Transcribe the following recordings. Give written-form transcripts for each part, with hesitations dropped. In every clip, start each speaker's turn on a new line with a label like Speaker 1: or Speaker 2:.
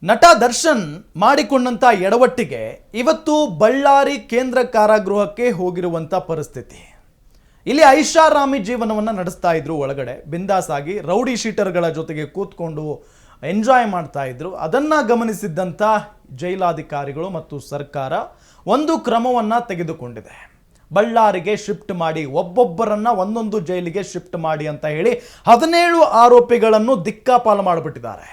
Speaker 1: ನಟ ದರ್ಶನ್ ಮಾಡಿಕೊಂಡಂತ ಎಡವಟ್ಟಿಗೆ ಇವತ್ತು ಬಳ್ಳಾರಿ ಕೇಂದ್ರ ಕಾರಾಗೃಹಕ್ಕೆ ಹೋಗಿರುವಂತ ಪರಿಸ್ಥಿತಿ. ಇಲ್ಲಿ ಐಷಾರಾಮಿ ಜೀವನವನ್ನು ನಡೆಸ್ತಾ ಇದ್ರು. ಒಳಗಡೆ ಬಿಂದಾಸ್ ಆಗಿ ರೌಡಿ ಶೀಟರ್ಗಳ ಜೊತೆಗೆ ಕೂತ್ಕೊಂಡು ಎಂಜಾಯ್ ಮಾಡ್ತಾ ಇದ್ರು. ಅದನ್ನ ಗಮನಿಸಿದ್ದಂತ ಜೈಲಾಧಿಕಾರಿಗಳು ಮತ್ತು ಸರ್ಕಾರ ಒಂದು ಕ್ರಮವನ್ನ ತೆಗೆದುಕೊಂಡಿದೆ. ಬಳ್ಳಾರಿಗೆ ಶಿಫ್ಟ್ ಮಾಡಿ, ಒಬ್ಬೊಬ್ಬರನ್ನ ಒಂದೊಂದು ಜೈಲಿಗೆ ಶಿಫ್ಟ್ ಮಾಡಿ ಅಂತ ಹೇಳಿ 17 ಆರೋಪಿಗಳನ್ನು ದಿಕ್ಕಾಪಾಲು ಮಾಡಿಬಿಟ್ಟಿದ್ದಾರೆ.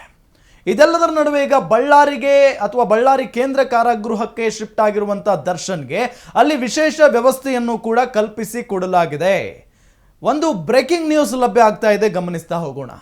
Speaker 1: ಇದೆಲ್ಲದರ ನಡುವೆ ಈಗ ಬಳ್ಳಾರಿಗೆ ಅಥವಾ ಬಳ್ಳಾರಿ ಕೇಂದ್ರ ಕಾರಾಗೃಹಕ್ಕೆ ಶಿಫ್ಟ್ ಆಗಿರುವಂಥ ದರ್ಶನ್ಗೆ ಅಲ್ಲಿ ವಿಶೇಷ ವ್ಯವಸ್ಥೆಯನ್ನು ಕೂಡ ಕಲ್ಪಿಸಿ ಕೊಡಲಾಗಿದೆ. ಒಂದು ಬ್ರೇಕಿಂಗ್ ನ್ಯೂಸ್ ಲಭ್ಯ ಆಗ್ತಾ ಇದೆ, ಗಮನಿಸ್ತಾ ಹೋಗೋಣ.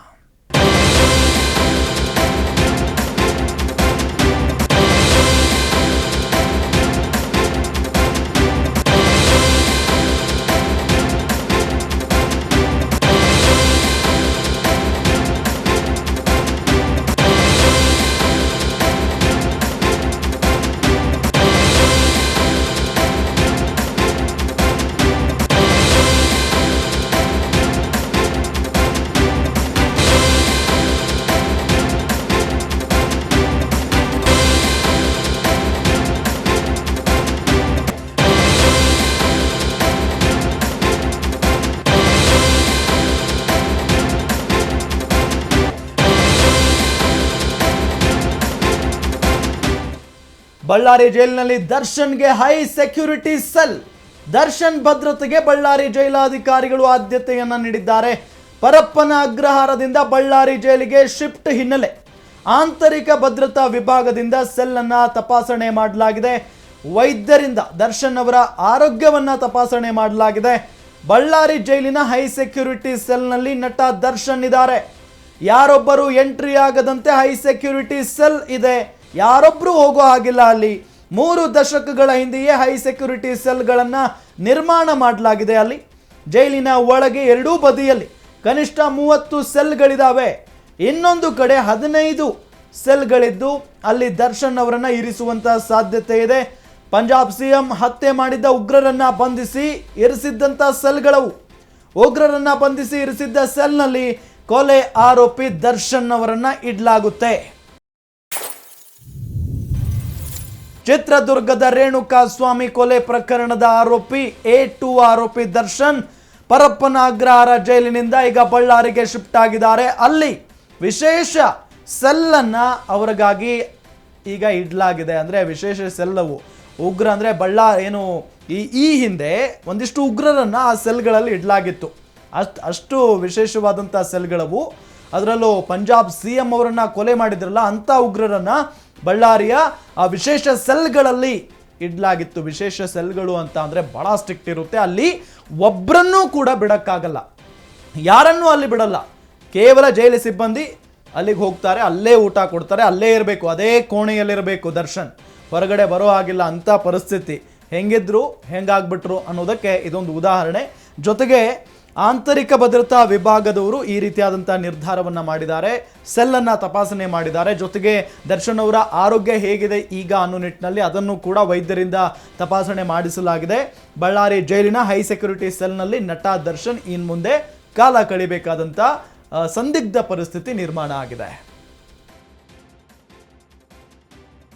Speaker 1: ಬಳ್ಳಾರಿ ಜೈಲಿನಲ್ಲಿ ದರ್ಶನ್ಗೆ ಹೈ ಸೆಕ್ಯೂರಿಟಿ ಸೆಲ್. ದರ್ಶನ್ ಭದ್ರತೆಗೆ ಬಳ್ಳಾರಿ ಜೈಲಾಧಿಕಾರಿಗಳು ಆದ್ಯತೆಯನ್ನ ನೀಡಿದ್ದಾರೆ. ಪರಪ್ಪನ ಅಗ್ರಹಾರದಿಂದ ಬಳ್ಳಾರಿ ಜೈಲಿಗೆ ಶಿಫ್ಟ್ ಹಿನ್ನೆಲೆ ಆಂತರಿಕ ಭದ್ರತಾ ವಿಭಾಗದಿಂದ ಸೆಲ್ ಅನ್ನ ತಪಾಸಣೆ ಮಾಡಲಾಗಿದೆ. ವೈದ್ಯರಿಂದ ದರ್ಶನ್ ಅವರ ಆರೋಗ್ಯವನ್ನ ತಪಾಸಣೆ ಮಾಡಲಾಗಿದೆ. ಬಳ್ಳಾರಿ ಜೈಲಿನ ಹೈ ಸೆಕ್ಯೂರಿಟಿ ಸೆಲ್ನಲ್ಲಿ ನಟ ದರ್ಶನ್ ಇದ್ದಾರೆ. ಯಾರೊಬ್ಬರು ಎಂಟ್ರಿ ಆಗದಂತೆ ಹೈ ಸೆಕ್ಯೂರಿಟಿ ಸೆಲ್ ಇದೆ. ಯಾರೊಬ್ಬರು ಹೋಗೋ ಹಾಗಿಲ್ಲ. ಅಲ್ಲಿ 3 ದಶಕಗಳ ಹಿಂದೆಯೇ ಹೈ ಸೆಕ್ಯೂರಿಟಿ ಸೆಲ್ಗಳನ್ನ ನಿರ್ಮಾಣ ಮಾಡಲಾಗಿದೆ. ಅಲ್ಲಿ ಜೈಲಿನ ಒಳಗೆ ಎರಡೂ ಬದಿಯಲ್ಲಿ ಕನಿಷ್ಠ 30 ಸೆಲ್ಗಳಿದಾವೆ. ಇನ್ನೊಂದು ಕಡೆ 15 ಸೆಲ್ಗಳಿದ್ದು ಅಲ್ಲಿ ದರ್ಶನ್ ಅವರನ್ನ ಇರಿಸುವಂತ ಸಾಧ್ಯತೆ ಇದೆ. ಪಂಜಾಬ್ ಸಿಎಂ ಹತ್ಯೆ ಮಾಡಿದ್ದ ಉಗ್ರರನ್ನ ಬಂಧಿಸಿ ಇರಿಸಿದ್ದಂತ ಸೆಲ್ಗಳವು. ಉಗ್ರರನ್ನ ಬಂಧಿಸಿ ಇರಿಸಿದ್ದ ಸೆಲ್ನಲ್ಲಿ ಕೊಲೆ ಆರೋಪಿ ದರ್ಶನ್ ಅವರನ್ನ ಇಡಲಾಗುತ್ತೆ. ಚಿತ್ರದುರ್ಗದ ರೇಣುಕಾ ಸ್ವಾಮಿ ಕೊಲೆ ಪ್ರಕರಣದ ಆರೋಪಿ A2 ಆರೋಪಿ ದರ್ಶನ್ ಪರಪ್ಪನ ಅಗ್ರಹಾರ ಜೈಲಿನಿಂದ ಈಗ ಬಳ್ಳಾರಿಗೆ ಶಿಫ್ಟ್ ಆಗಿದ್ದಾರೆ. ಅಲ್ಲಿ ವಿಶೇಷ ಸೆಲ್ಲನ್ನ ಅವರಿಗಾಗಿ ಈಗ ಇಡಲಾಗಿದೆ. ಅಂದ್ರೆ ವಿಶೇಷ ಸೆಲ್ಲವು ಉಗ್ರ ಅಂದ್ರೆ ಏನು ಈ ಹಿಂದೆ ಒಂದಿಷ್ಟು ಉಗ್ರರನ್ನ ಆ ಸೆಲ್ಗಳಲ್ಲಿ ಇಡಲಾಗಿತ್ತು. ಅಷ್ಟು ವಿಶೇಷವಾದಂಥ ಸೆಲ್ಗಳವು. ಅದರಲ್ಲೂ ಪಂಜಾಬ್ ಸಿಎಂ ಅವರನ್ನ ಕೊಲೆ ಮಾಡಿದ್ರಲ್ಲ ಅಂತ ಉಗ್ರರನ್ನ ಬಳ್ಳಾರಿಯ ಆ ವಿಶೇಷ ಸೆಲ್ಗಳಲ್ಲಿ ಇಡಲಾಗಿತ್ತು. ವಿಶೇಷ ಸೆಲ್ಗಳು ಅಂತ ಅಂದರೆ ಭಾಳ ಸ್ಟ್ರಿಕ್ಟ್ ಇರುತ್ತೆ. ಅಲ್ಲಿ ಒಬ್ಬರನ್ನೂ ಕೂಡ ಬಿಡೋಕ್ಕಾಗಲ್ಲ, ಯಾರನ್ನೂ ಅಲ್ಲಿ ಬಿಡಲ್ಲ. ಕೇವಲ ಜೈಲು ಸಿಬ್ಬಂದಿ ಅಲ್ಲಿಗೆ ಹೋಗ್ತಾರೆ, ಅಲ್ಲೇ ಊಟ ಕೊಡ್ತಾರೆ, ಅಲ್ಲೇ ಇರಬೇಕು, ಅದೇ ಕೋಣೆಯಲ್ಲಿರಬೇಕು. ದರ್ಶನ್ ಹೊರಗಡೆ ಬರೋ ಹಾಗಿಲ್ಲ ಅಂತ ಪರಿಸ್ಥಿತಿ. ಹೆಂಗಿದ್ರು ಹೆಂಗಾಗ್ಬಿಟ್ರು ಅನ್ನೋದಕ್ಕೆ ಇದೊಂದು ಉದಾಹರಣೆ. ಜೊತೆಗೆ ಆಂತರಿಕ ಭದ್ರತಾ ವಿಭಾಗದವರು ಈ ರೀತಿಯಾದಂಥ ನಿರ್ಧಾರವನ್ನು ಮಾಡಿದ್ದಾರೆ. ಸೆಲ್ಲನ್ನು ತಪಾಸಣೆ ಮಾಡಿದ್ದಾರೆ. ಜೊತೆಗೆ ದರ್ಶನ್ ಅವರ ಆರೋಗ್ಯ ಹೇಗಿದೆ ಈಗ ಅನ್ನೋ ನಿಟ್ಟಿನಲ್ಲಿ ಅದನ್ನು ಕೂಡ ವೈದ್ಯರಿಂದ ತಪಾಸಣೆ ಮಾಡಿಸಲಾಗಿದೆ. ಬಳ್ಳಾರಿ ಜೈಲಿನ ಹೈ ಸೆಕ್ಯೂರಿಟಿ ಸೆಲ್ನಲ್ಲಿ ನಟ ದರ್ಶನ್ ಇನ್ನು ಮುಂದೆ ಕಾಲ ಕಳಿಬೇಕಾದಂಥ ಸಂದಿಗ್ಧ ಪರಿಸ್ಥಿತಿ ನಿರ್ಮಾಣ ಆಗಿದೆ.